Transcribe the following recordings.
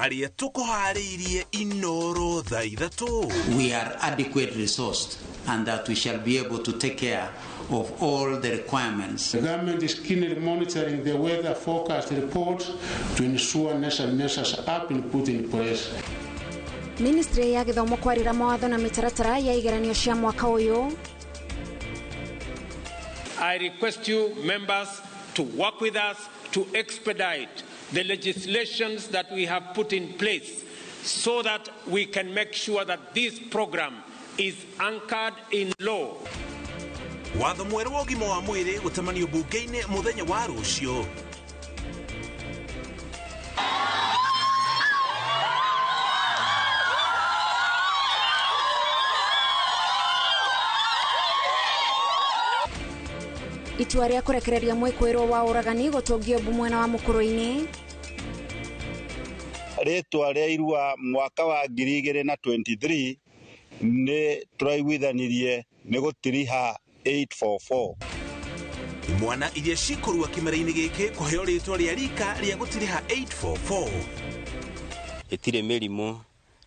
Maria tukuhariirie inoro thaa ithatu. We are adequate resourced and that we shall be able to take care of all the requirements. The government is keenly monitoring the weather forecast reports to ensure necessary measures have been put in place. Ministry ya Githomo kwarira mawatho na mitaratara ya igeranio cia mwaka uyu. I request you members to work with us to expedite the legislations that we have put in place so that we can make sure that this program is anchored in law. Watho mweru wa ũgima wa mwĩrĩ gũtamanio bunge-inĩ mũthenya wa rũciũ. Itua rĩa kũrekereria mwĩkũĩrwo wa ũragani gũtũngio mwena wa mũkũrũ-inĩ. Rĩtwa rĩa irua mwaka wa 2023 nĩ tũraiguithanirie nĩ gũtiriha 844. Mwana iria cikorwa kimera-inĩ gĩkĩ kũheo rĩtwa rĩa rika rĩa gũtiriha 844. Itirĩ mĩrimũ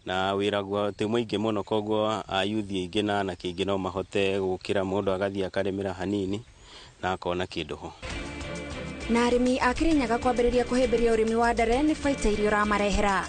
na wĩragwo tĩ mũingĩ mũno, koguo ayuthi aingĩ na anake aingĩ no mahote gũkĩra mũndũ agathiĩ akarĩmĩra hanini na akona kĩndũ ho. Na arĩmi a Kirinyaga kwambĩrĩria kũhĩmbĩria ũrĩmi wa ndare nĩ baita irio ramarehera.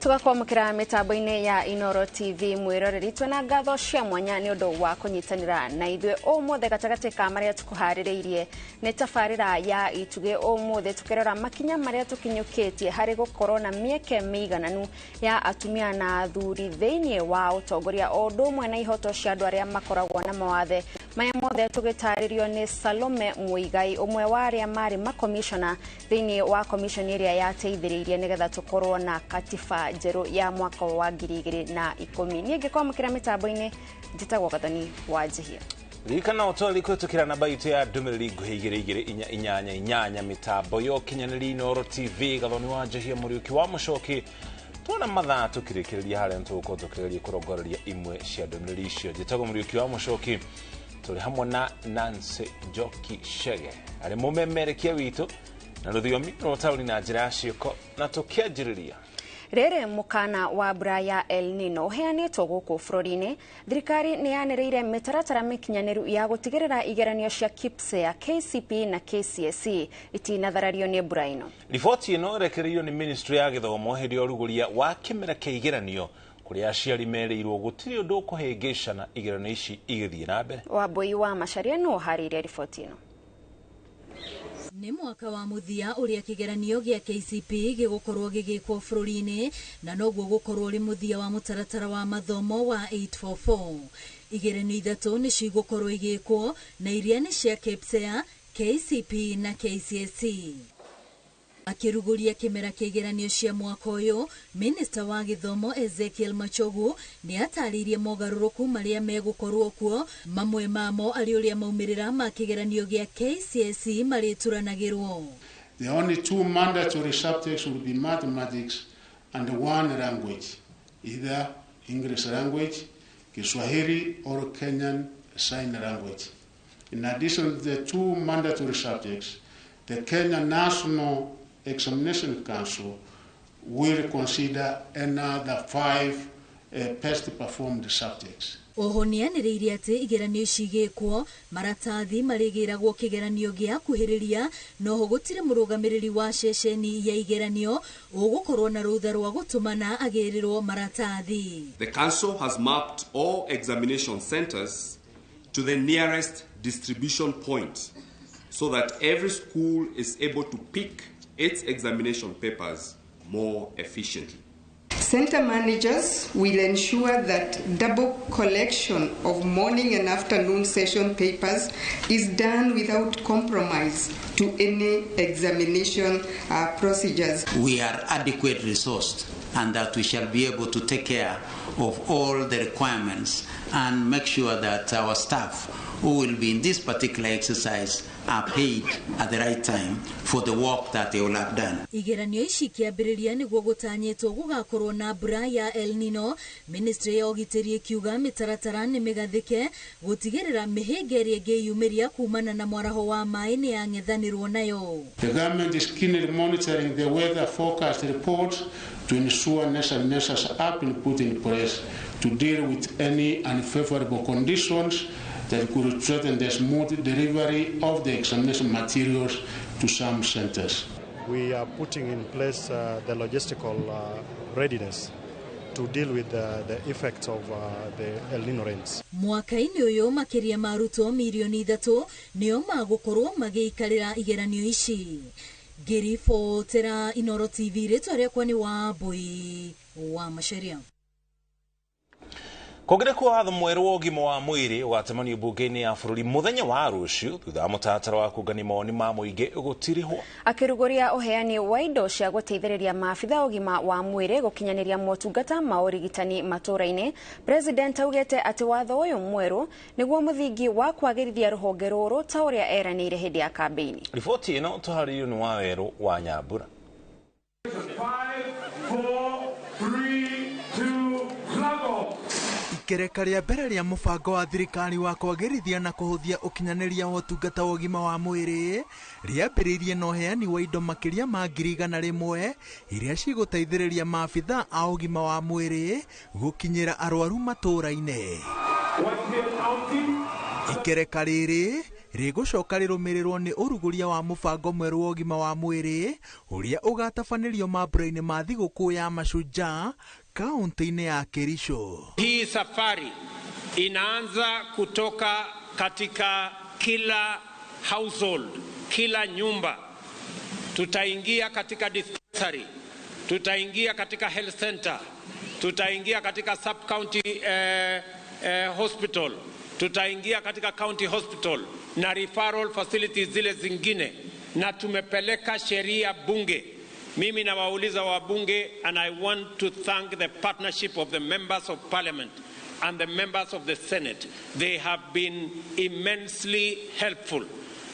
Tugakwamũkĩra mitambo-inĩ ya Inoro TV mwĩroreri twĩna ngatho cia mwanya nĩ ũndũ wa kũnyitanĩra na ithuĩ ũmũthĩ gatagatĩ ka marĩa tũkũharĩrĩirie nĩ tabarĩra ya itugĩ ũmũthĩ tũkerora makinya marĩa tũkinyũkĩtie harĩ gũkorwo na mĩeke mĩigananu ya atumia na athuri thĩinĩ wa ũtongoria o ũndũ ũmwe na ihoto cia andũ arĩa makoragwo na mawathe maya mothe tũgĩtarĩrio nĩ Salome Muigai ũmwe wa arĩa marĩ makomishona thĩinĩ wa komishoni ĩrĩa yateithĩrĩirie nĩgetha tũkorwo na katiba njerũ ya mwaka wa 2010. Niĩ ngĩkwamũkĩra mitambo-inĩ njĩtagwo Gathoni wa Njihia. Rikana ũtoli kũtũkĩra namba itũ ya ndũmĩrĩri nguhĩ 22488 mitambo yo kinyanĩri Inoro TV. Gathoni wa Njihia mũriũki wa mũcoki tuona mathaa tũkĩrĩkĩrĩria harĩa tũgũkorwo tũkĩgeria kũrongoreria imwe cia ndũmĩrĩri icio. Njĩtagwo mũriũki wa mũcoki, tũrĩ hamwe na Nancy Njoki Shege arĩ mũmemerekia witũ na rũthiomi rwa taũni na njĩra ya ciĩko, na tũkĩanjĩrĩria rere mukana wa mbura ya El Nino heanĩtwo gũkũ bũrũri-inĩ. Thirikari nĩ yanĩrĩire mĩtaratara mĩkinyanĩru ya gũtigĩrĩra igeranio cia KPSEA, KCPE na KCSE itinatharario nĩ mbura ĩno. Riboti ĩno ĩrekereirio nĩ Ministry ya Gĩthomo hĩndĩ ya ũrugũria wa kĩmera kĩa igeranio kũrĩa aciari merĩirwo gũtirĩ ũndũ ũkũhĩngĩcana igeranio ici igĩthiĩ na mbere. Wambui wa Macharia no harĩirie riboti ĩno. Nĩ mwaka wa muthia ũrĩa kĩgeranio gĩa KCPE gĩgũkorwo gĩgĩkwo bũrũri-inĩ na noguo gũkorwo ũrĩ muthia wa mũtaratara wa mathomo wa 844. Igeranio ithatũ nĩ cigũkorwo igĩkwo na iria nĩ cia KPSEA, KCPE na KCSE. Akĩrugũria kĩmera kĩa igeranio cia mwaka ũyũ, Minista wa Gĩthomo Ezekiel Machogu nĩ atarĩirie mogarũrũku marĩa megũkorwo kuo, mamwe mamo arĩ ũrĩa maumĩrĩra ma kĩgeranio gĩa KCSE marĩturanagĩrwo. The only two mandatory subjects will be mathematics and one language, either English language, Kiswahili or Kenyan Sign Language. In addition to the two mandatory subjects, the Kenya National Examination Council will consider another 5 best performed subjects. Oho nĩanĩrĩirie atĩ igeranio ici igĩkwo maratathi marĩgĩragwo kĩgeranio gĩa kuhĩrĩria, noho gũtirĩ mũrũgamĩrĩri wa ceceni ya igeranio ũgũkorwo na rũtha rwa gũtũmana agĩrĩrwo maratathi. The council has mapped all examination centers to the nearest distribution point so that every school is able to pick its examination papers more efficiently. Center managers will ensure that double collection of morning and afternoon session papers is done without compromise to any examination procedures. We are adequate resourced and that we shall be able to take care of all the requirements and make sure that our staff who will be in this particular exercise are paid at the right time for the work that they will have done. Igeranio ici kiambiriria niguo gutanyitwo gugakorwo na mbura ya El Nino. Ministry ya ugitiri kiuga mitaratara ni migathike gutigirira mihinga iria ingiyumiria kumana na mwaraho wa mai ni yang'ethanirwo nayo. The government is keenly monitoring the weather forecast reports to ensure necessary measures have been put in place to deal with any unfavorable conditions that could threaten the smooth delivery of the examination materials to some centers. We are putting in place the logistical readiness to deal with the effects of the El Nino rains. Mwaka-ini uyu makiria maruto milioni 3 nio magukorwo magiikarira igeranio ici. Ngiribotera Inoro TV ritwa riakwa ni Wambui wa Macharia. Kuongererwo watho mwerũ wa ũgima wa mwĩrĩ ũgatemanio mbunge-inĩ ya bũrũri mũthenya wa rũciũ thutha wa mũtaratara wa kũngania mawoni ma mũingĩ gũtirĩhwo. Akĩrugũria ũheani wa indo cia gũteithĩrĩria maabitha ũgima wa mwĩrĩ gũkinyanĩria motungata ma ũrigitani matũũra-inĩ, President augĩte atĩ watho ũyũ mwerũ nĩguo mũthingi wa kwagĩrithia rũhonge rũrũ ta ũrĩa eranĩire hĩndĩ ya kambĩini. Riboti ĩno tũharĩirio nĩ Wawerũ wa Nyambura. 5, 4, 3, 2, plug. Ikereka rĩa mbere rĩa mũbango wa thirikari wa kwagĩrithia na kũhũthia ũkinyanĩria wa ũtungata wa ũgima wa mwĩrĩ rĩambĩrĩirie na ũheani wa indo makĩria ma 100,000 iria cigũteithĩrĩria maabitha a ũgima wa mwĩrĩ gũkinyĩra arwaru matũũra-inĩ. Ikereka rĩrĩ rĩgũcoka rĩrũmĩrĩrwo nĩ ũrugũria wa mũbango mwerũ wa ũgima wa mwĩrĩ ũrĩa ũgatabanĩrio mambura-inĩ ma thigũkũ ya Mashujaa kaunti-inĩ ya Kericho. Hii safari inaanza kutoka katika kila household, kila nyumba. Tutaingia katika dispensary, tutaingia katika health center, tutaingia katika sub county hospital, tutaingia katika county hospital na referral facilities zile zingine, na tumepeleka sheria bunge. Mimi nawauliza wabunge, and I want to thank the partnership of the members of parliament and the members of the Senate. They have been immensely helpful.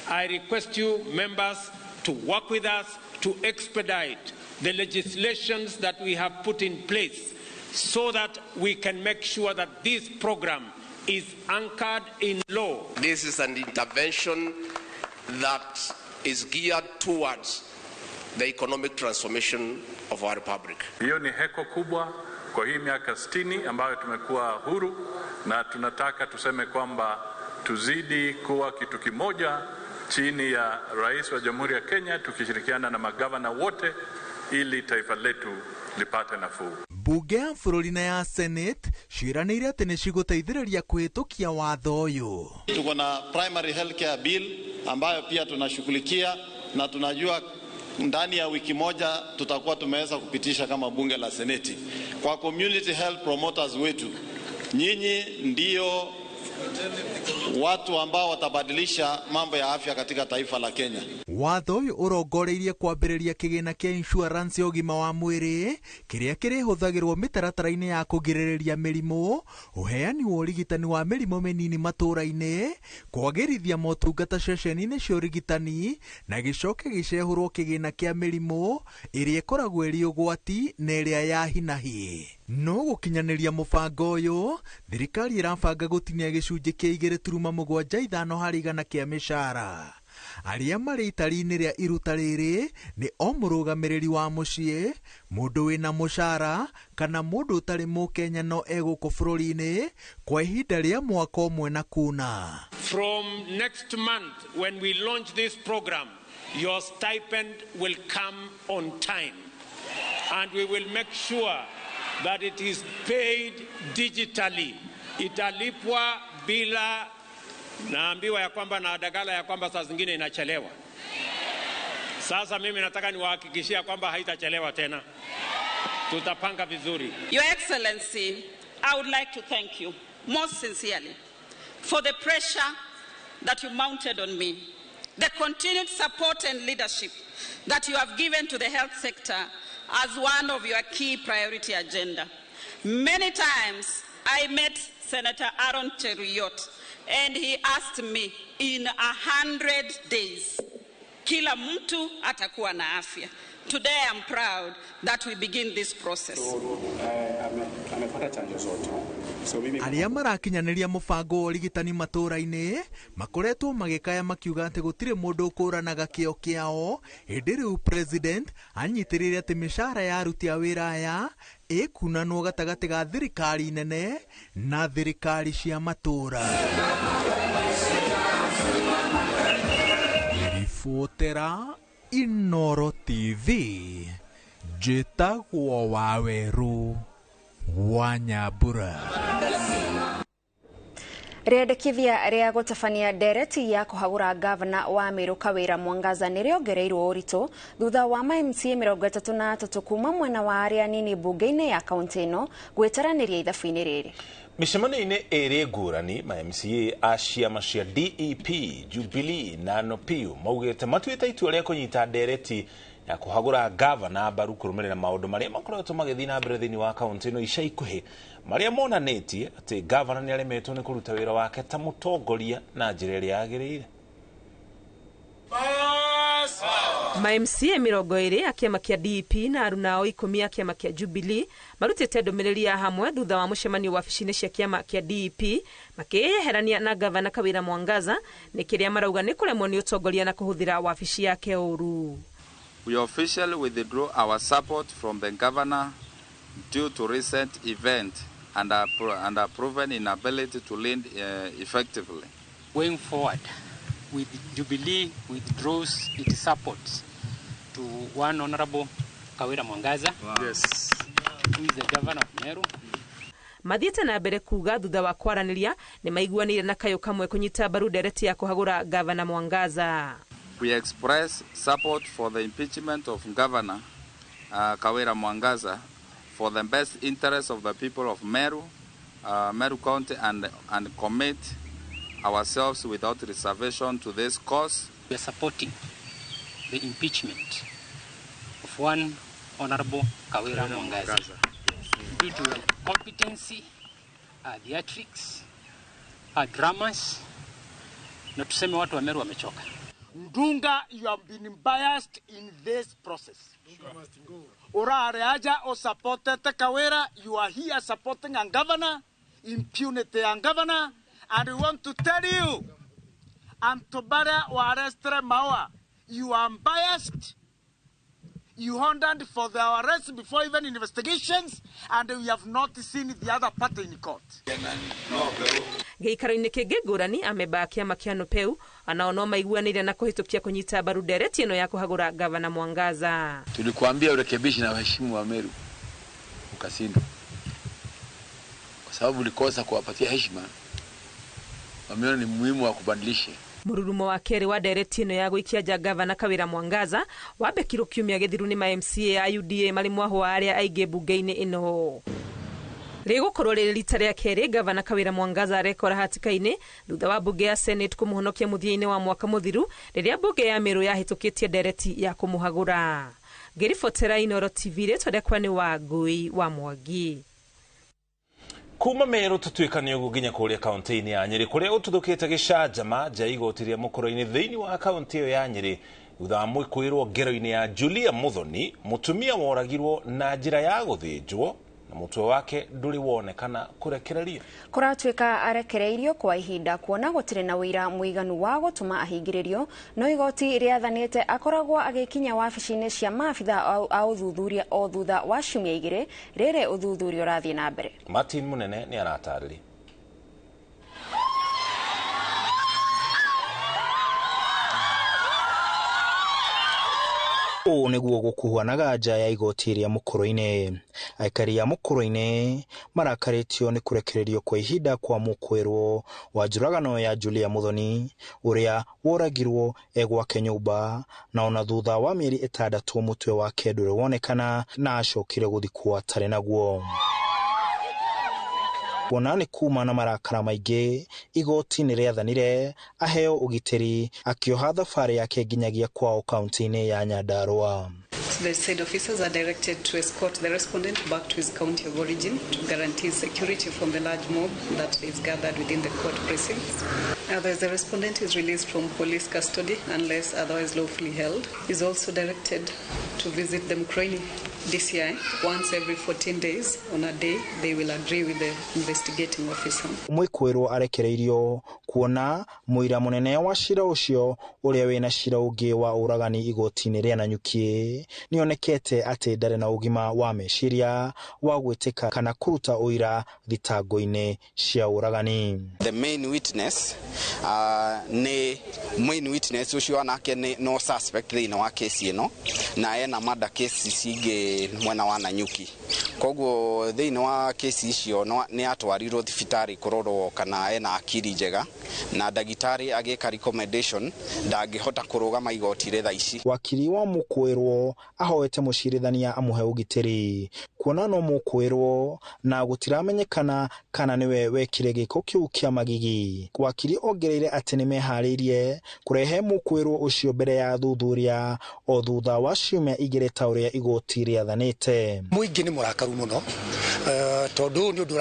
I request you members to work with us to expedite the legislations that we have put in place so that we can make sure that this program is anchored in law. This is an intervention that is geared towards the economic transformation of our republic. Hiyo ni heko kubwa kwa hii miaka 60 ambayo tumekuwa huru, na tunataka tuseme kwamba tuzidi kuwa kitu kimoja chini ya Rais wa Jamhuri ya Kenya, tukishirikiana na magavana wote ili taifa letu lipate nafuu. Bunge ya bũrũri na ya Senate ciĩranĩire atĩ nĩ cigũteithĩrĩria kũhĩtũkia watho ũyũ. Tuko na primary healthcare bill ambayo pia tunashughulikia, na tunajua ndani ya wiki moja tutakuwa tumeweza kupitisha kama bunge la Seneti. Kwa community health promoters wetu, nyinyi ndio watu ambao watabadilisha mambo ya afya katika taifa la Kenya. Watho ũyũ ũrongoreirie kwambĩrĩria kĩgĩna kĩa insurance ya ũgima wa mwĩrĩ kĩrĩa kĩrĩhũthagĩrwo mĩtaratara-inĩ ya kũgirĩrĩria mĩrimũ, ũheani wa ũrigitani wa mĩrimũ mĩnini matũũra-inĩ, kwagĩrithia motungata ceceni-inĩ cia ũrigitani, na gĩcoke gĩcehũrwo kĩgĩna kĩa mĩrimũ ĩrĩa ĩkoragwo ĩrĩ ũgwati na ĩrĩa ya hi na hi. No gũkinyanĩria mũbango ũyũ, thirikari ĩrabanga gũtinia gĩcunjĩ kĩa 2.75 harĩ igana kĩa mĩcara. Arĩa marĩ itari-inĩ rĩa iruta rĩrĩ nĩ o mũrũgamĩrĩri wa mũciĩ, mũndũ wĩna mũcara, kana mũndũ ũtarĩ Mũkenya no egũkũ bũrũri-inĩ kwa ihinda rĩa mwaka ũmwe na kuna. From next month when we launch this program, your stipend will come on time, and we will make sure that it is paid digitally. Italipwa bila, naambiwa ya kwamba na dagala ya kwamba saa zingine inachelewa. Sasa mimi nataka niwahakikishia kwamba haitachelewa tena. Tutapanga vizuri. Your Excellency, I would like to thank you most sincerely for the pressure that you mounted on me, the continued support and leadership that you have given to the health sector as one of your key priority agenda. Many times I met Senator Aaron Cheruyot, and he asked me, in 100 days, kila mtu atakuwa na afya. Today I'm proud that we begin this process. Aria marakinyaniria mubango wa urigitani matura-ini makoretwo magikaya makiuga ati gutire mundu ukuranaga kio kiao hindi riu president anyitirire ati mishara ya aruti a wira aya ikunanwo gatagati ga thirikari nene na thirikari cia matura. Ribotera Inoro TV, njĩtagwo Waweru wa Nyambura. Rĩendekithia rĩa gũtabania ndereti ya kũhagũra gavana wa Meru Kawĩra Mwangaza nĩrĩongereirwo ũritũ thutha wa MCA 33 kuma mwena wa arĩa nini bunge-inĩ ya kaunti ĩno gwĩtaranĩria ithabu-inĩ rĩrĩ. Mĩcemanio-inĩ ĩrĩ ngũrani MCA a ciama cia DEP, Jubilee na NUPIU maugĩte matuĩte itua rĩa kũnyita ndereti ya kũhagũra gavana mbaru kũrũmĩrĩra maũndũ marĩa makoretwo magĩthiĩ na mbere thĩinĩ wa kaunti ĩno ica ikuhĩ marĩa monanĩtie atĩ gavana nĩ aremetwo nĩ kũruta wĩra wake ta mũtongoria na njĩra ĩrĩa yagĩrĩire. MCA 20 a kiama kia DEP na arunao 10 a kiama kia Jubilee marutĩte ndũmĩrĩri ya hamwe thutha wa mũcemanio wabici-inĩ cia kiama kia DEP makĩyeherania na gavana Kawĩra Mwangaza nĩ kĩrĩa marauga nĩ kũremwo nĩ ũtongoria na kũhũthĩra wabici yake ũru. We officially withdraw our support from the governor due to recent events and our proven inability to lead effectively. Going forward, with Jubilee withdraws its support to one Honorable Kawĩra Mwangaza, yes, who is the governor of Meru. Mathiĩte na mbere kuga thutha wa kwaranĩria nĩ maiguanĩire na kayũ kamwe kũnyita mbaru ndereti ya kũhagũra gavana Mwangaza. We express support for the impeachment of Governor Kawĩra Mwangaza for the best interest of the people of Meru, Meru County, and commit ourselves without reservation to this cause. We are supporting the impeachment of one Honorable Kawĩra Mwangaza due to the competency, the ethics, dramas, na tuseme watu wa Meru wamechoka. Ndunga, you have been biased in this process. Urareaja or supported Kawĩra, you are here supporting a governor, impunity and governor, and we want to tell you, Antobara Warestre Mawa, you are biased. You ordered for the arrest before even investigations, and we have not seen the other party in court. Gĩikaro-inĩ kĩngĩ ngũrani amemba a kĩama kĩa NUPIU anao no maiguanĩire na kũhĩtũkia kũnyita mbaru ndereti ĩno ya kũhagũra gavana Mwangaza. Tulikuambia urekebishi na waheshimu wa Meru ukashindwa, kwa sababu ulikosa kuwapatia heshima. Wameona ni muhimu wa kubadilisha. Mururumo wa kerĩ wa ndereti ĩno ya gũikia nja gavana Kawĩra Mwangaza wambekirwo kiumia gĩthiru nĩ MCA a UDA marĩ mwaho wa arĩa aingĩ bunge-inĩ ĩno. Rĩgũkorwo rĩrĩ rita rĩa kerĩ gavana Kawĩra Mwangaza arekora hatĩka-inĩ thutha wa bunge ya Senate kũmũhonokia mũthia-inĩ wa mwaka mũthiru rĩrĩa bunge ya Meru yahĩtũkĩtie ndereti ya kũmũhagũra. Ngĩribotera Inoro TV rĩtondekwa nĩ wa Ngui wa Mwangi. Kuma Meru tutuĩkanio ũguo nginya kũrĩa kaunti-inĩ ya Nyeri kũrĩa ũtuthũkĩte gĩcanjama nja igoti rĩa mũkũrũ-inĩ thĩinĩ wa kaunti ĩyo ya Nyeri thutha wa mwĩkũĩrwo ngero-inĩ ya Julia Muthoni, mũtumia woragirwo na njĩra ya gũthĩnjwo na mũtwe wake ndũrĩ wonekana kũrekererio. Kũratuĩka arekereirio kwa ihinda kuona gũtirĩ na wĩira mũiganu wa gũtũma ahingĩrĩrio, no igoti rĩathanĩte akoragwo agĩkinya wabici-inĩ cia maabitha a ũthuthuria o thutha wa ciumia igĩrĩ rĩrĩ ũthuthuria ũrathiĩ na mbere. Martin Munene nĩ aratarĩria. Ũũ nĩguo gũkuhanaga nja ya igoti rĩa mũkũrũ-inĩ. Aikari a mũkũrũ-inĩ marakarĩtio nĩ kũrekererio kwa ihinda kwa mũkũĩrwo wa njũragano ya Julia Muthoni ũrĩa woragirwo gwake nyũmba na ona thutha wa mĩeri 6 mũtwe wake ndũrĩ wonekana na acokire gũthikwo atarĩ naguo. Kuona nĩ kuma na marakara maingĩ, igoti nĩ rĩathanire aheo ũgitĩri akĩoha thabarĩ yake nginyagia kwao kaunti-inĩ ya Nyandarua. The said officers are directed to escort the respondent back to his county of origin to guarantee security from the large mob that is gathered within the court precincts. Otherwise, the respondent is released from police custody unless otherwise lawfully held. He is also directed to visit the Mkroini DCI once every 14 days. On a day, they will agree with the investigating officer. Mwikwiru arekereirio kuona muira munene wa cira ucio uria wina cira ungi wa uragani igoti-ini ria Nanyuki nionekete ati ndari na ugima wa meciria wa gwitika kana kuruta uira thitango-ini cia uragani. The main witness ucio anake no suspect thĩinĩ wa kesi ĩno na ena mada kesi cingi mwena wa Nanyuki. Koguo thĩinĩ wa kesi icio ni atwarirwo thibitari kurorwo kana ena akiri njega na ndagitari agika recommendation ndangihota kurugama igoti-ri thaa ici. Wakiri wa Mukwirwo ahoete mucirithania amuhe ugitiri kuona no Mukwirwo na gutiramenyekana kana niwe wekire giko kiu kia magigi. Wakiri ongereire ati ni meharirie kurehe Mukwirwo ucio mbere ya thuthuria o thutha wa ciumia igiri ta uria igoti riathanite. Muingi ni murakaru muno tondu ni undu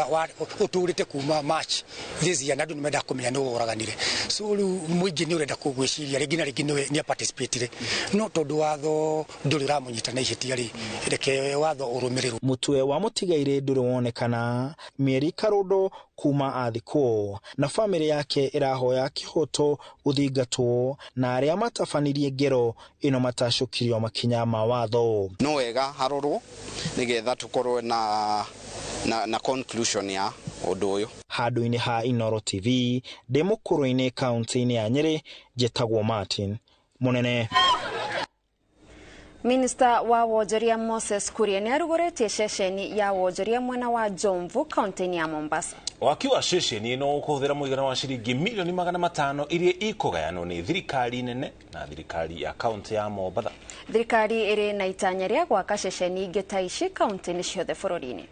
uturite kuma March this year nadu nimenda kumenya no uraganire so muingi ni urenda kugwiciria ringi na ringi ni participate no tondu watho nduri ramunyita na ihitia ri reke watho urumirirwo. Mutwe wa mutigaire nduri wonekana mieri karundo kuma athiko na family yake irahoya kihoto uthingatwo na aria matafanirie ngero ino matashukirio makinya ma watho. No wega harorwo nigetha tukorwe na conclusion ya undu uyu. Handu-ini ha Inoro TV ndi Mukuru-ini kaunti-ini ya Nyeri jetagwo Martin Munene. Minister wa wonjoria Moses Kuria ni arugoretie ceceni ya wonjoria mwena wa Jomvu kaunti-ini ya Mombasa. Wakiwa ceceni ino ukuhuthira muigana wa ciringi milioni 500 iria ikugayanwo ni thirikari nene na thirikari ya kaunti ya Mombasa. Thirikari iri na itanya ria gwaka ceceni ingi ta ici kaunti-ini ciothe bururi-ini.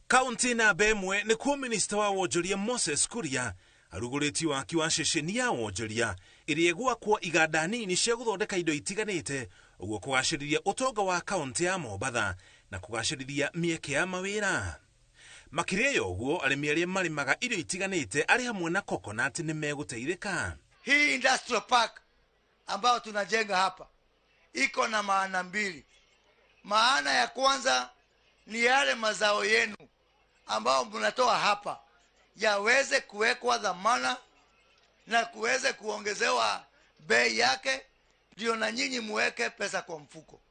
Kaunti na Bemwe ni kuo minister wa wonjoria Moses Kuria arugoretie waki wa ceceni ya wonjoria iria gwakwo iganda nini cia guthondeka indo itiganite uguo kugaciriria utonga wa kaunti ya Mombasa na kugaciriria mieke ya mawira. Makiria yo uguo arimi aria marimaga indo itiganite ari hamwe na coconut ni meguteithika. Hii industrial park ambayo tunajenga hapa iko na maana mbili. Maana ya kwanza ni yale mazao yenu ambao mnatoa hapa yaweze kuwekwa dhamana na kuweze kuongezewa bei yake, ndio na nyinyi muweke pesa kwa mfuko.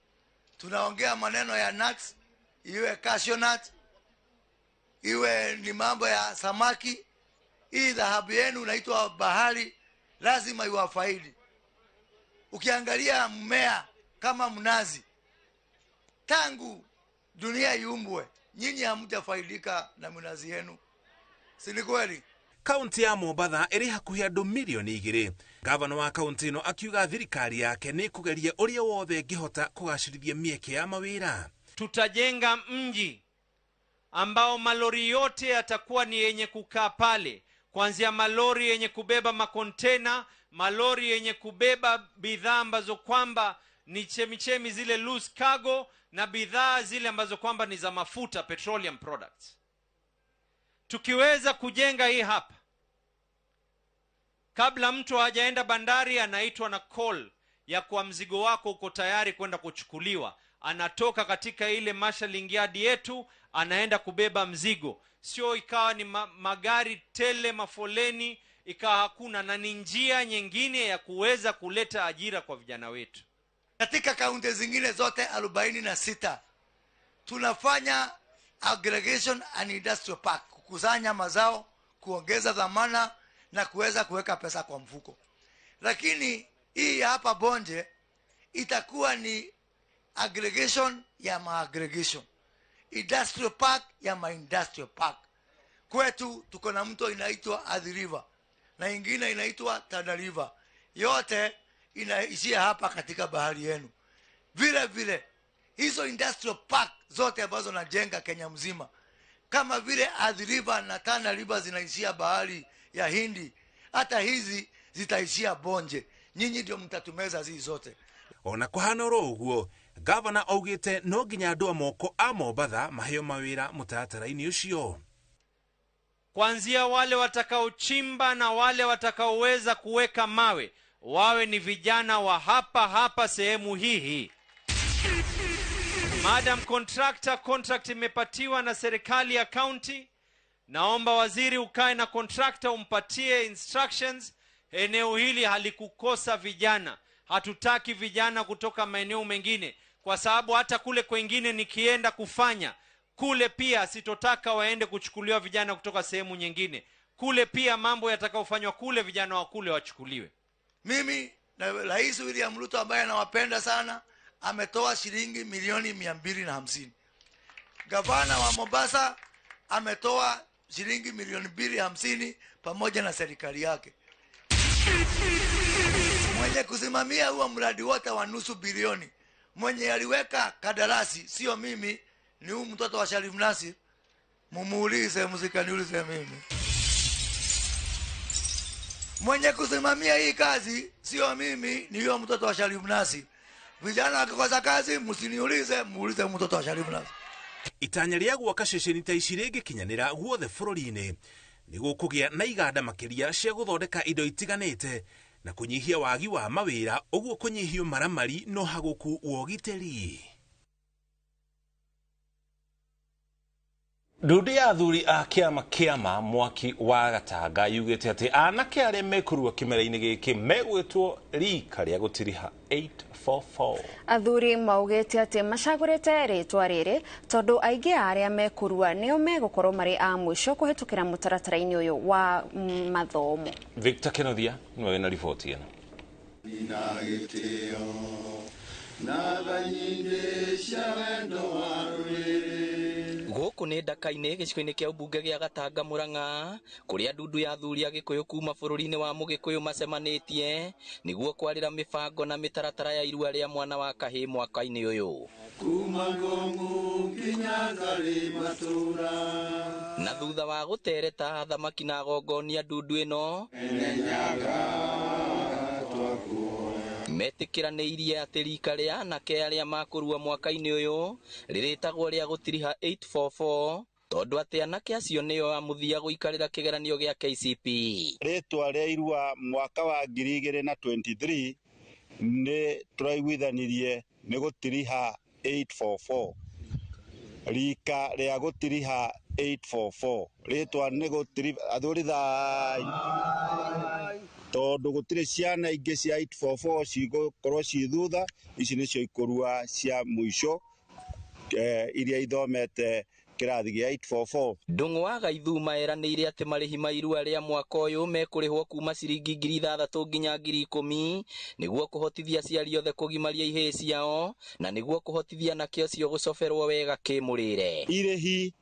Tunaongea maneno ya nuts, iwe cashew nut, iwe ni mambo ya samaki. Hii dhahabu yenu inaitwa bahari, lazima iwafaidi. Ukiangalia mmea kama mnazi, tangu dunia iumbwe, nyinyi hamjafaidika na mnazi yenu. Si ni kweli? Kaunti ya Mombasa iri hakuhi andu milioni 2. Gavana wa kaunti ino akiuga thirikari yake ni kugeria uria wothe ngihota kugacirithia mieke ya mawira. Tutajenga mji ambao malori yote yatakuwa ni yenye kukaa pale, kuanzia malori yenye kubeba makontena, malori yenye kubeba bidhaa ambazo kwamba ni chemichemi zile loose cargo, na bidhaa zile ambazo kwamba ni za mafuta, petroleum products. Tukiweza kujenga hii hapa, kabla mtu hajaenda bandari anaitwa na call ya kwa mzigo wako uko tayari kwenda kuchukuliwa, anatoka katika ile marshalling yard yetu anaenda kubeba mzigo. Sio ikawa ni magari tele mafoleni, ikawa hakuna, na ni njia nyingine ya kuweza kuleta ajira kwa vijana wetu. Katika kaunti zingine zote 46 tunafanya aggregation and industrial park, kukusanya mazao, kuongeza dhamana na kuweza kuweka pesa kwa mfuko. Lakini hii hapa Bonje itakuwa ni aggregation ya ma-aggregation, industrial park ya ma-industrial park. Kwetu tuko na mto inaitwa Athi River na ingine inaitwa Tana River, yote inaishia hapa katika bahari yenu. Vile vile hizo industrial park zote ambazo najenga Kenya mzima, kama vile Athi River na Tana River zinaishia bahari ya Hindi, hata hizi zitaishia Bonje. Nyinyi ndio mtatumeza hizi zote. ona kuhana uguo gavana augite no nginya andu a moko a Mombatha maheo mawira mutaratara-ini ucio. Kuanzia wale watakaochimba na wale watakaoweza kuweka mawe wawe ni vijana wa hapa sehemu hii. Madam contractor, contract imepatiwa na serikali ya county. Naomba waziri ukae na contractor umpatie instructions. Eneo hili halikukosa vijana. Hatutaki vijana kutoka maeneo mengine, kwa sababu hata kule kwengine nikienda kufanya kule pia sitotaka waende kuchukuliwa vijana kutoka sehemu nyingine. Kule pia mambo yatakayofanywa kule vijana wa kule wachukuliwe. Mimi na Rais William Ruto ambaye anawapenda sana ametoa shilingi milioni 250. Gavana wa Mombasa ametoa shilingi milioni 250 pamoja na serikali yake. Mwenye kusimamia huo mradi wote wa nusu bilioni, mwenye aliweka kadarasi sio mimi, ni huyu mtoto wa Sharif Nasir. Mumuulize, msikaniulize mimi. Mwenye kusimamia hii kazi sio mimi, ni huyo mtoto wa Sharif Nasir. Vijana wakikosa kazi msiniulize, muulize mtoto wa Sharif Nasir. Itanya ria gwaka ceceni ta ici ringikinyanira guothe bururi-ini ni gukugia na iganda makiria cia guthondeka indo itiganite na kunyihia wagi wa mawira, uguo kunyihio maramari no haguku wogiteri. Ndudu ya athuri a kiama Mwaki wa Gatanga yugite ati anake aria mekurua kimera-ini giki megwitwo rika ria gutiriha 844. Athuri maugite ati macagurite ritwa riri tondu aingi aria mekurua nio megukorwo mari a mwisho kuhitukira mutaratara-ini uyu wa mathomo. Victor Kenothia niwe na ripoti ino. Guku ni ndaka-ini gicigo-ini kia ubunge gia Gatanga Murang'a, kuria ndundu ya athuri a Gikuyu kuma bururi-ini wa Mugikuyu macemanitie niguo kwarira mibango na mitaratara ya irua ria mwana wa kahi mwaka-ini uyu. Na thutha wa gutereta thamaki na gongonia ndundu ino metikiraniirie ati rika ria anake aria makurua mwaka-ini uyu riritagwo ria gutiriha 844 tondu ati anake acio nio amuthia guikarira kigeranio gia KCPE. Ritwa ria irua mwaka wa 2023 ni turaiguithanirie ni gutiriha 844. Rika ria gutiriha 844 ritwa ni gutiriha athuri thai tondu gutire ciana ingi cia 844 cigukorwo ci thutha. Ici nicio ikurua cia mwisho iria ithomete kirathi gia 844. Ndungu wa Gaithuma eraniire ati marihi ma irua ria mwaka uyu mekurihwo kuma ciringi 6,000 nginya 10,000 niguo kuhotithia aciari othe kugimaria ihii ciao na niguo kuhotithia anake acio gucoferwo wega kimurire. Irihi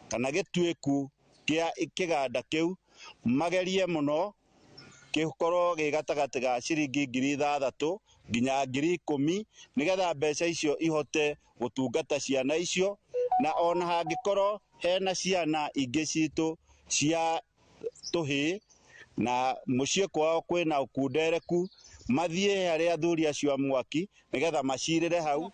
kana gituiku kia kiganda kiu magerie muno gikorwo gi gatagati ga ciringi 6,000 nginya 10,000 nigetha mbeca icio ihote gutungata ciana icio, na ona hangikorwo hena ciana ingi citu cia tuhi na mucie kwao kwina ukundereku mathie haria athuri acio a Mwaki nigetha macirire hau.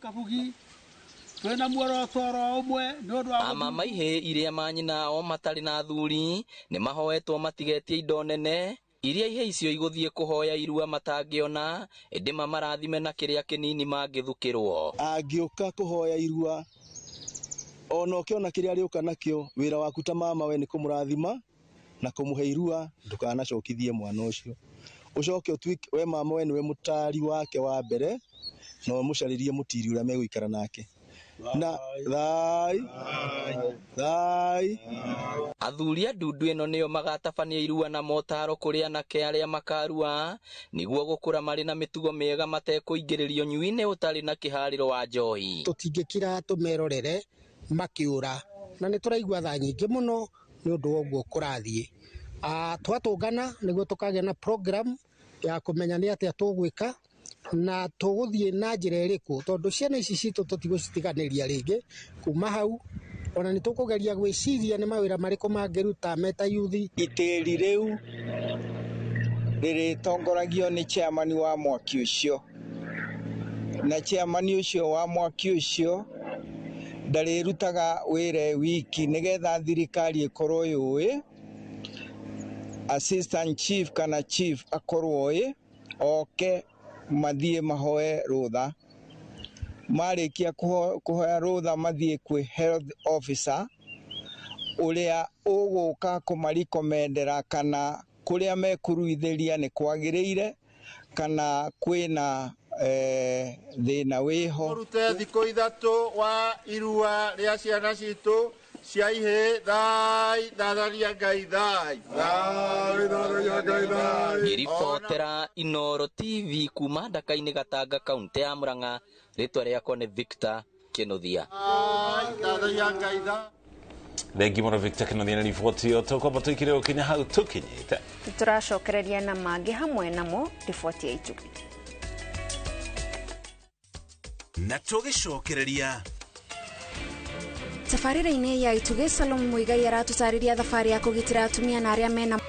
Amama ihe iria manyina o matari na athuri ni mahoetwo matigetie indo nene iria ihe icio iguthie kuhoya irua matangiona indi mamarathime na kiria kinini mangithukirwo. Angiuka kuhoya irua ona ukiona kiria ariuka nakio, wira waku ta mama we ni kumurathima na kumuhe irua ndukanacokithie mwana ucio. Ucoke utwike we mama we niwe mutari wake wa mbere no mucaririe mutiri uria meguikara nake na thai. Athuri a ndundu ino nio magatabania irua na motaro kuri anake aria makarua niguo gukura mari na mitugo miega matekuingiririo nyuine utari na kihariro wa njohi. Tutingikira tumerorere makiura na ni turaigua tha nyingi muno ni undu wa uguo kurathie. Twatungana niguo tukagia na program ya kumenya ni atia tugwika na tuguthie na njira iriku tondu ciana ici citu tutigucitiganiria ringi kuma hau. Ona ni tukugeria gwiciria ni mawira mariku mangiruta meta yuthi. Itiri riu riritongoragio ni chairman wa Mwaki ucio na chairman ucio wa mwaki ucio ndarĩrutaga wĩra wiki nĩgetha thirikari ĩkorwo yũĩ, assistant chief kana chief akorwo ĩ oke mathiĩ mahoe rũtha, marĩkia kũhoya rũtha mathiĩ kwĩ health officer ũrĩa ũgũka kũmarĩkomendera kana kũrĩa mekuruithĩria nĩ kwagĩrĩire kana kwĩna thĩna wĩho. Rute thikũ ithatũ wa irua rĩa ciana citũ cia ihĩ thai thatharia Ngai thai thatharia Ngai thai. Ngĩribotera Inoro TV kuma Ndaka-inĩ Gatanga, kaunti ya Murang'a, rĩtwa rĩakwa nĩ Victor Kĩnuthia. Thatharia Ngai thai. Thengi mũno Victor Kĩnuthia na riboti ĩyo tũkwamba tũikire ũkinya hau tũkinyĩte. Tũracokereria na mangĩ hamwe namo riboti ya Itugi. Na tũgĩcokereria tabarĩra-inĩ ya Itugi, Salome Muigai aratũtarĩria thabarĩ ya kũgitĩra atumia na arĩa mena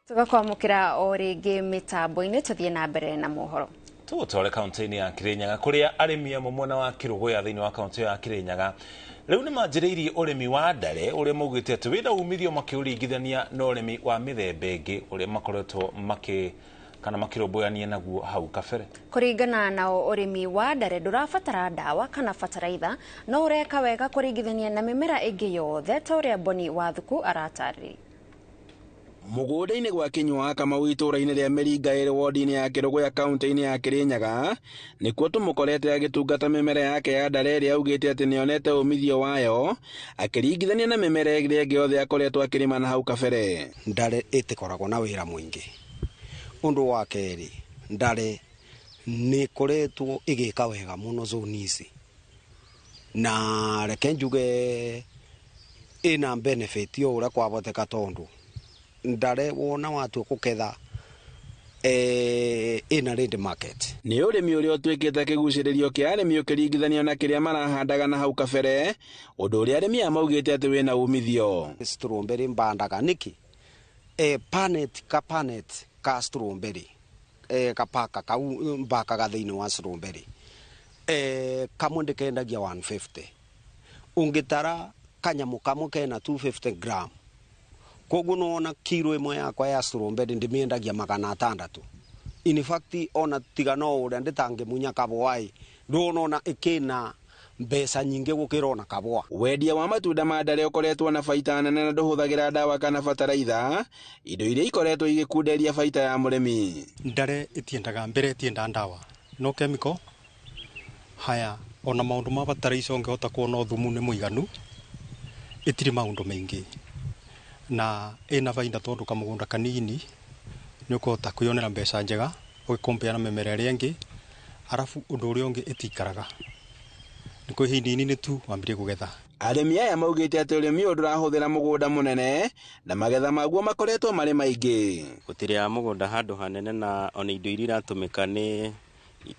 tũgakwamũkĩra o rĩngĩ mĩtambo-inĩ, tũthiĩ na mbere na mohoro. Tũgũtware kaunti-inĩ ya Kirinyaga kũrĩa arĩmi amwe mwena wa Kĩrũgũya thĩinĩ wa kaunti ya Kirinyaga rĩu nĩ manjĩrĩirie ũrĩmi wa ndare ũrĩa maugĩte atĩ wĩna umithio makĩũringithania na ũrĩmi wa mĩthemba ĩngĩ ũrĩa makoretwo makĩrũmbũyania naguo hau kabere. Kũringana nao ũrĩmi wa ndare ndũrabatara ndawa kana bataraitha, no ũreka wega kũringithania na mĩmera ĩngĩ yothe ta ũrĩa Boni wa Thuku aratarĩria. Mũgũnda-inĩ gwa Kinyua Kamau itũũra-inĩ rĩa Mĩringa wodi-inĩ ya Kĩrũgũya kaunti-inĩ ya Kirinyaga nĩkuo tũmũkorete agĩtungata mĩmera yake ya ndare ĩrĩa augĩte atĩ nĩonete umithio wayo akĩringithania na mĩmera ĩrĩa ĩngĩ yothe akoretwo akĩrĩma na hau kabere. Ndare ĩtĩkoragwo na wĩra mũingĩ. Ũndũ wa kerĩ, ndare nĩ koretwo ĩgĩka wega mũno zone ici, na reke njuge ĩna benefit yo ũrĩa kwaboteka tondũ ndare wona watua kũketha ĩna rate market. Nĩ ũrĩmi ũrĩa ũtuĩkĩte kĩgucĩrĩrio kĩa arĩmi ũkĩringithanio na kĩrĩa marahandaga na hau kabere, ũndũ ũrĩa arĩmi amaugĩte atĩ wĩna umithio. Strawberry mbandaga nĩkĩ panet ka strawberry kapaka kau mbakaga thĩinĩ wa strawberry kamwe ndĩkendagia 150, ũngĩtara kanyamũ kamwe kena 250 gram, koguo nona kilo ĩmwe yakwa ya strawberry ndĩmĩendagia 600. In fact ona tiga no ũrĩa ndĩtangĩmunya kabwai ndũnona ĩkĩna mbeca nyingĩ gũkĩra ona kabwa. Wendia wa matunda ma ndare ũkoretwo na baita nene na ndũhũthagĩra ndawa kana bataraitha, indo iria ikoretwo igĩkunderia baita ya mũrĩmi. Ndare ĩtiendaga mbere, ĩtienda ndawa no chemical haya, ona maũndũ ma bataraica ũngĩhota kuona thumu nĩ mũiganu, ĩtirĩ maũndũ maingĩ na ĩna baita tondũ kamũgũnda kanini nĩ ũkũhota kwĩyonera mbeca njega ũgĩkompea na mĩmera ĩrĩa ĩngĩ, arabu ũndũ ũrĩa ũngĩ ĩtikaraga nĩkũ ihinda-inĩ tu wambire kũgetha. Arĩmi aya maugĩte atĩ ũrĩmi ũyũ ndũrahũthĩra mũgũnda mũnene na magetha maguo makoretwo marĩ maingĩ. Gũtirĩ mũgũnda handũ hanene na ona indo iria iratũmĩka nĩ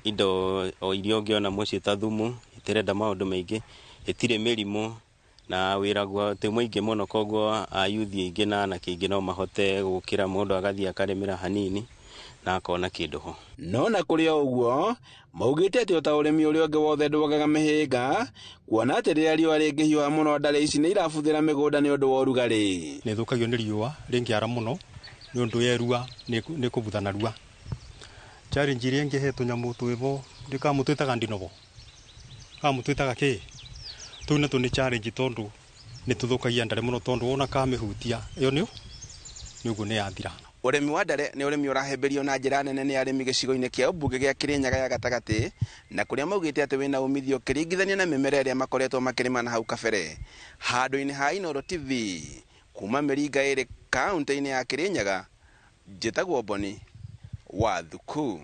indo o iria ũngĩona mũciĩ ta thumu, itirenda maũndũ maingĩ, itirĩ mĩrimũ na wĩra guo ti mũingĩ mũno, koguo ayuthi aingĩ na anake aingĩ no mahote gũkĩra mũndũ agathiĩ akarĩmĩra hanini na akona kĩndũ ho. No na kũrĩ o ũguo maugĩte atĩ ota ũrĩmi ũrĩa ũngĩ wothe ndũgaga mĩhĩnga, kuona atĩ rĩrĩa riũa rĩngĩhiũha mũno ndare ici nĩ irabuthĩra mĩgũnda nĩ ũndũ wa ũrugarĩ. Nĩ thũkagio nĩ riũa rĩngĩara mũno nĩ ũndũ yerua nĩ kũbutha narua. Challenge iria ingĩ he tũnyamũ twĩbo ndĩkamũ twĩtaga ndinobo, kamũ twĩtaga kĩ, tũu na tũ nĩ challenge tondũ nĩ tũthũkagia ndare mũno tondũ wona kamĩhutia ĩyo nĩ ũguo nĩ yathira. Ũrĩmi wa ndare nĩ ũrĩmi ũrahĩmbĩrio na njĩra nene nĩ arĩmi gĩcigo-inĩ kĩa ũmbunge gĩa Kirinyaga ya gatagatĩ, na kũrĩa maugĩte atĩ wĩna umithio kĩringithania na mĩmera ĩrĩa makoretwo makĩrĩma na hau kabere. Handũ-inĩ ha Inoro TV kuma Mĩringa kaunti-inĩ ya Kirinyaga, njĩtagwo Boni wa Thuku.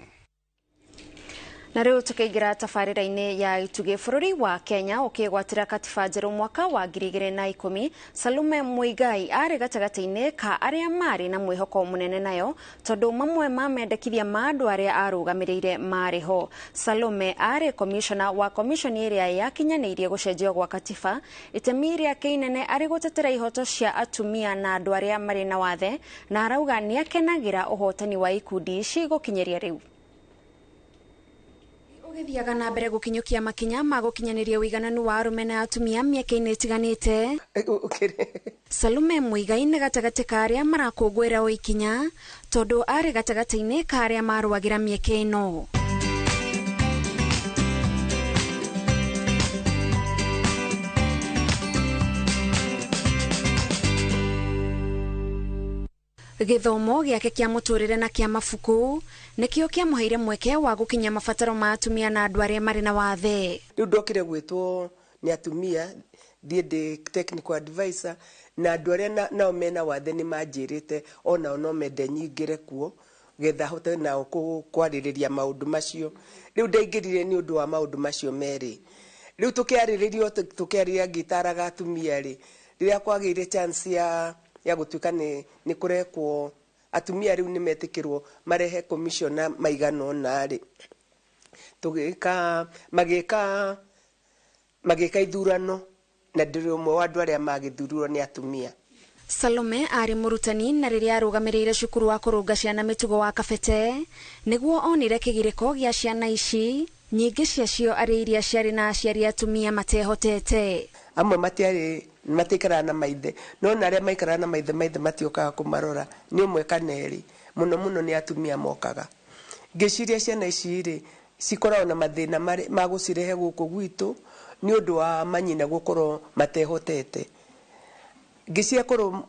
Na rĩu tũkĩingĩra tabarĩra-inĩ ya Itugi, bũrũri wa Kenya ũkĩgwatĩra katiba njerũ mwaka wa 2010, Salome Muigai arĩ gatagatĩ-inĩ ka arĩa marĩ na mwĩhoko mũnene nayo tondũ mamwe ma mendekithia ma andũ arĩa arũgamĩrĩire marĩ ho. Salome arĩ komishona wa komishoni ĩrĩa yakinyanĩirie gũcenjio gwa katiba, itemi rĩake inene arĩ gũtetera ihoto cia atumia na andũ arĩa marĩ na wathe, na arauga nĩ akenagĩra ũhotani wa ikundi ici gũkinyĩria rĩu. Ũgĩthiaga na mbere gũkinyũkia makinya ma gũkinyanĩria ũigananu wa arũme na atumia mĩaka-inĩ ĩtiganĩte. Salome Muigai nĩ gatagatĩ ka arĩa marakũngũĩra ũikinya tondũ arĩ gatagatĩ-inĩ ka arĩa marũagĩra mĩeke ĩno. Gĩthomo gĩake kĩa mũtũrĩre na kĩa mabuku nĩkĩo kĩamũheire mweke wa gũkinya mabataro ma atumia na andũ arĩa marĩ na wathe. Rĩu ndokire gwĩtwo nĩ atumia thiĩ ndĩ technical advisor na andũ arĩa nao mena wathe nĩ manjĩrĩte onao no mende nyingĩre kuo getha hote nao kwarĩrĩria maũndũ macio. Rĩu ndaingĩrire nĩ ũndũ wa maũndũ macio merĩ. Rĩu tũkĩarĩrĩria ngĩtaraga atumia rĩ rĩrĩa kwagĩire chance ya gũtuĩka nĩ kũrekwo atumia rĩu nĩ metĩkĩrwo marehe commissioner maigana ũna rĩ magĩka ithurano na ndĩrĩ ũmwe wa andũ arĩa magĩthurirwo nĩ atumia. Salome arĩ mũrutani na rĩrĩa arũgamĩrĩire cukuru wa kũrũnga ciana mĩtugo wa Kabete nĩguo onire kĩgirĩko gĩa ciana ici nyingĩ ciacio arĩ iria ciarĩ na aciari atumia matehotete. Amwe matiikaraga na maithe no na arĩa maikaraga na maithe matiokaga kũmarora nĩ ũmwe kana erĩ mũno nĩ atumia mokaga. Ngĩciria ciana ici rĩ cikoragwo na mathĩna ma gũcirehe gũkũ gwitũ nĩ ũndũ wa manyina gũkorwo matehotete. Ngĩciria korwo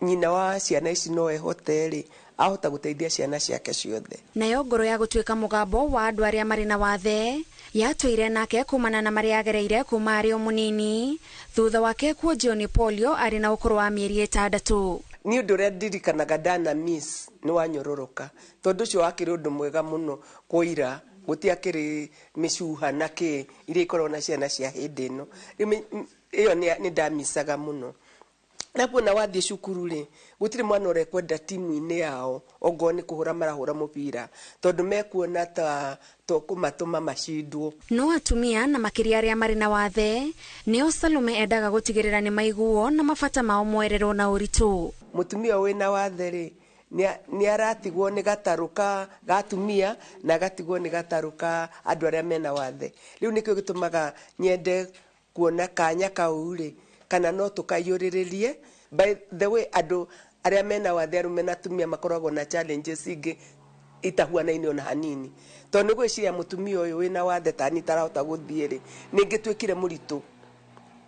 nyina wa ciana ici no ehote rĩ ahota gũteithia ciana ciake ciothe. Nayo ngoro ya gũtuĩka mũgambo wa andũ arĩa marĩ na wathe yatũire nake kumana na marĩa agereire kuma arĩ o mũnini thutha wake kuonjio nĩ polio arĩ na ũkũrũ wa mĩeri 6. Nĩ ũndũ ũrĩa ndirikanaga ndana miss nĩ wanyororoka tondũ ũcio wakĩrĩ ũndũ mwega mũno kũira gũtiakĩrĩ mĩcuha na kĩ iria ikoragwo na ciana cia hĩndĩ ĩno. Ĩyo nĩ ndamisaga mũno. Na kuona wathiĩ cukuru rĩ gũtirĩ mwana ũrekwenda timu-inĩ yao ongo nĩ kũhũra marahũra mũbira tondũ mekuona ta kũmatũma macindwo. No atumia na makĩria arĩa marĩ na wathe nĩo Salome endaga gũtigĩrĩra nĩ maiguo na mabata mao mwererwo na ũritũ. Mũtumia wĩna wathe rĩ nĩ aratigwo nĩ gatarũ ka atumia na agatigwo nĩ gatarũ ka andũ arĩa mena wathe. Rĩu nĩkĩo gĩtũmaga nyende kuona kanya kau rĩ kana no tũkaiyũrĩrĩrie. By the way andũ arĩa mena wathe arũme na atumia makoragwo na challenges ingĩ itahuanaine ona hanini tondũ gwĩciria mũtumia ũyũ wĩna wathe tani tarahota gũthiĩ rĩ nĩngĩtuĩkire mũritũ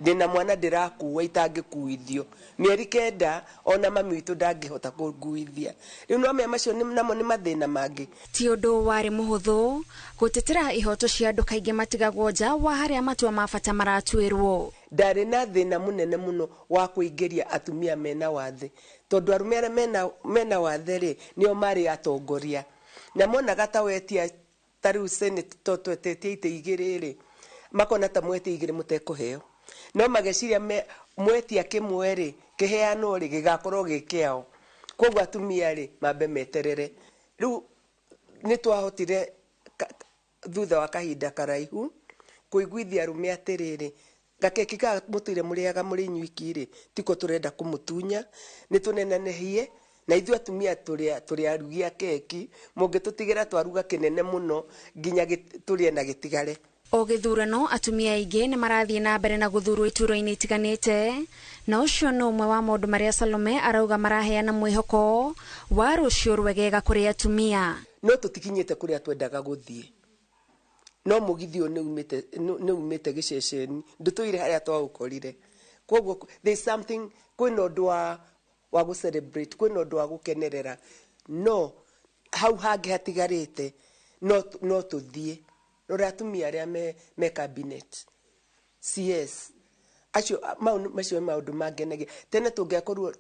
ndĩna mwana ndĩrakua itangĩkuithio mĩeri 9 ona mami witũ ndangĩhota kũnguithia. Rĩu no mĩa macio namo nĩ mathĩna mangĩ. Ti ũndũ warĩ mũhũthũ gũtetera ihoto cia andũ kaingĩ matigagwo nja wa harĩa matua ma bata maratuĩrwo. Ndarĩ na thĩna mũnene mũno wa kũingĩria atumia mena wathe tondũ arũme arĩa mena wathe rĩ nĩo marĩ atongoria na monaga ta wetia ta rĩu senate twetete itĩ igĩrĩ rĩ makona ta mwete igĩrĩ mũtekũheo no mageciria mwetia kĩmwe rĩ kĩheanwo rĩ gĩgakorwo gĩkĩao koguo atumia rĩ mambe meterere. Rĩu nĩ twahotire thutha wa kahinda karaihu kũiguithia arũme atĩrĩrĩ gakeki ka mũtũire mũrĩaga mũrĩ nyuiki rĩ tiko tũrenda kũmũtunya nĩ tũnenanehie na ithuĩ atumia tũrĩ arugia keki mũngĩtũtigĩra twaruga kĩnene mũno nginya tũrĩe na gĩtigare. O gĩthurano atumia aingĩ nĩ marathiĩ na mbere na gũthurwo iturwa-inĩ itiganĩte na ũcio nĩ ũmwe wa maũndũ marĩa Salome arauga maraheana mwĩhoko wa rũciũ rwegega kũrĩ atumia. No tũtikinyĩte kũrĩa twendaga gũthiĩ no mũgithi ũyũ nĩ umĩte gĩceceni ndũtũire harĩa twaũkorire koguo there is something kwĩna ũndũ wa gũcelebrate kwĩna ũndũ wa gũkenerera no hau hangĩ hatigarĩte no tũthiĩ rora atumia arĩa me cabinet CS acio macio maũndũ mangenagia tene tũngĩakorwo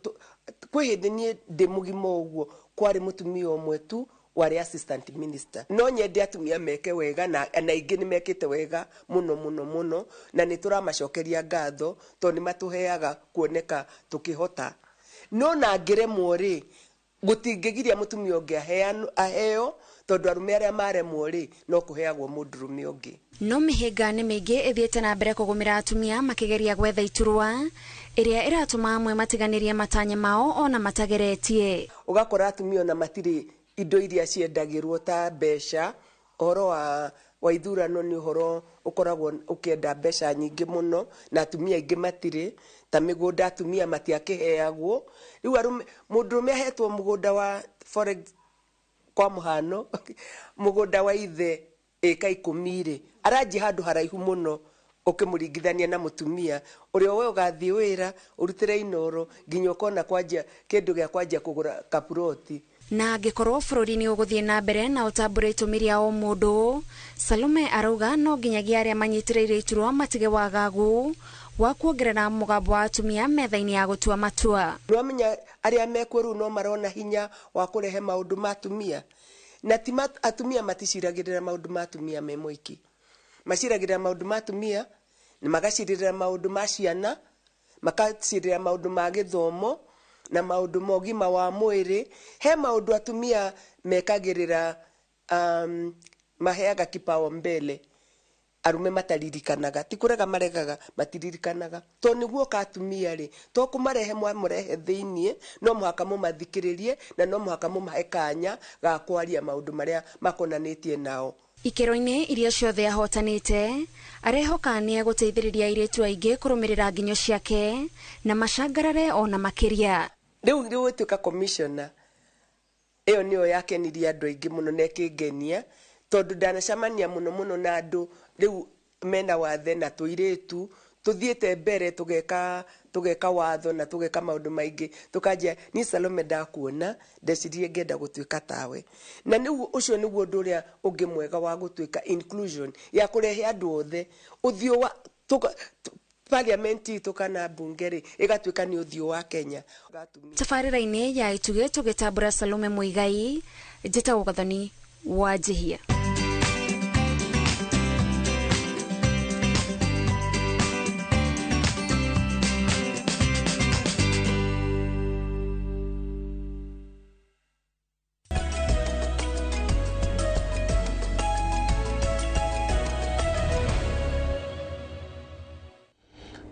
kwĩ hĩndĩ niĩ ndĩ mũgima ũguo kwarĩ mũtumia ũmwe tu warĩ assistant minister no nyende atumia meke wega na ingĩ nĩ mekĩte wega mũno na nĩ tũramacokeria ngatho tondũ nĩ matũheaga kuoneka tũkĩhota no na ngĩremwo rĩ gũtingĩgiria mũtumia ũngĩ aheo tondũ arũme arĩa maremwo rĩ no kũheagwo mũndũrũme ũngĩ. No mĩhĩnga nĩ mĩingĩ ĩthiĩte na mbere kũgũmĩra atumia makĩgeria gwetha iturwa ĩrĩa ĩratũma amwe matiganĩrie matanya mao ona matageretie. Ũgakora atumia ona matirĩ indo iria ciendagĩrwo ta mbeca ũhoro wa wa ithurano nĩ ũhoro ũkoragwo ũkĩenda mbeca nyingĩ mũno na atumia aingĩ matirĩ ta mĩgũnda atumia matiakĩheagwo rĩu mũndũrũme ahetwo mũgũnda wa forex kwa mũhano mũgũnda wa ithe ĩka 10 aranji handũ haraihu mũno ũkĩmũringithania na mũtumia ũrĩa we ũgathiĩ wĩra ũrutĩre inoro nginya ũkona kwanja kĩndũ gĩa kwanja kũgũra kapuroti. Na angĩkorwo bũrũri nĩ ũgũthiĩ na mbere na ũtambũre itũmi rĩa o mũndũ, Salome arauga no nginyagia arĩa manyitĩrĩire iturwa matige wagagu wa kuongerera mũgambo wa atumia metha-inĩ ya gũtua matua. Nĩwamenya arĩa mekuo rĩu no marona hinya wa kũrehe maũndũ ma atumia na ti atumia maticiragĩrĩra maũndũ ma atumia me moiki, maciragĩrĩra maũndũ ma atumia na magacirĩrĩra maũndũ ma ciana, makacirĩrĩra maũndũ ma gĩthomo na maũndũ ma ũgima wa mwĩrĩ. He maũndũ atumia mekagĩrĩra maheaga kipao mbele arume mataririkanaga, ti kũrega maregaga matiririkanaga to nĩguo ka atumia rĩ to kũmarehe mũrehe thĩiniĩ no mũhaka mũmathikĩrĩrie na no mũhaka mũmahe kanya ga kwaria maũndũ marĩa makonanĩtie nao. Ikero-inĩ iria ciothe ahotanĩte arehoka nĩ egũteithĩrĩria airĩtu aingĩ kũrũmĩrĩra nginyo ciake na macangarare ona makĩria. Rĩu gũtuĩka commissioner ĩyo nĩyo yakenirie andũ aingĩ mũno na ĩkĩngenia tondũ ndanacemania mũno na andũ rĩu mena wathe na tũirĩtu tuthiĩte mbere tũgeka watho na tũgeka maũndũ maingĩ tũkanjia ni Salome ndakuona ndecirie ngenda gũtuĩka tawe na nĩguo ũcio nĩguo ũndũ ũrĩa ũngĩ mwega wa gũtuĩka inclusion ya kũrehe andũ othe ũthiũ wa parliament itũ kana bunge rĩ ĩgatuĩka nĩ ũthiũ wa Kenya. Tabarĩra-inĩ ya ituge tũgĩtambũra Salome Muigai njĩtagwo Gathoni wa Njihia.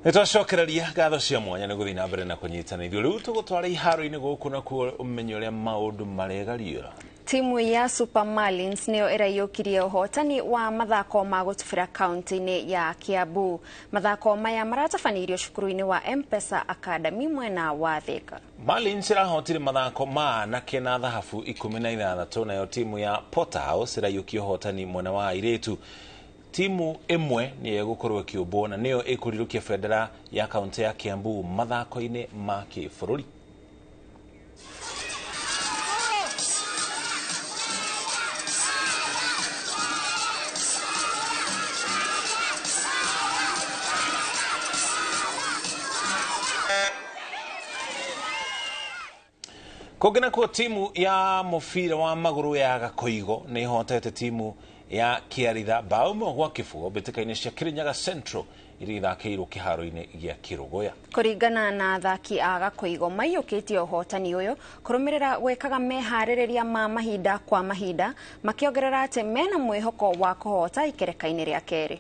Nĩtwacokereria ngatho cia mwanya nĩ gũthiĩ na mbere na kũnyitana ithuĩ rĩu tũgũtwara iharo-inĩ gũkũ nakuo ũmenye ũrĩa maũndũ maregariũra. Timu ya Super Marlins nĩyo ĩraiyũkirie ũhotani wa mathako ma gũtubĩra kaunti-inĩ ya Kiambu. Mathako maya maratabanĩirio cukuru-inĩ wa M-Pesa Academy mwena wa Thika. Marlins ĩrahotire mathako ma anake na thahabu 16 nayo timu ya Porterhouse ĩraiyũkia ũhotani mwena wa airĩtu. Timu imwe ni egũkorwo ĩkĩũmbwo na nĩyo ĩkũrirũkia bendera ya kaunti ya Kiambu mathako-inĩ ma kĩbũrũri. Kũngĩ kuo timu ya mũbira wa magũrũ ya Gakoigo nĩ ihotete timu ya Kiaritha bao ĩmwe gwa kĩbũgũ mbĩtĩka-inĩ cia Kirinyaga Central iria ithakĩirwo kĩharo-inĩ gĩa Kĩrũgũya. Kũringana na athaki a Gakoigo maiyũkĩtie ũhotani ũyũ kũrũmĩrĩra gwĩkaga meharĩrĩria ma mahinda kwa mahinda makĩongerera atĩ mena mwĩhoko wa kũhota ikereka-inĩ rĩa kerĩ.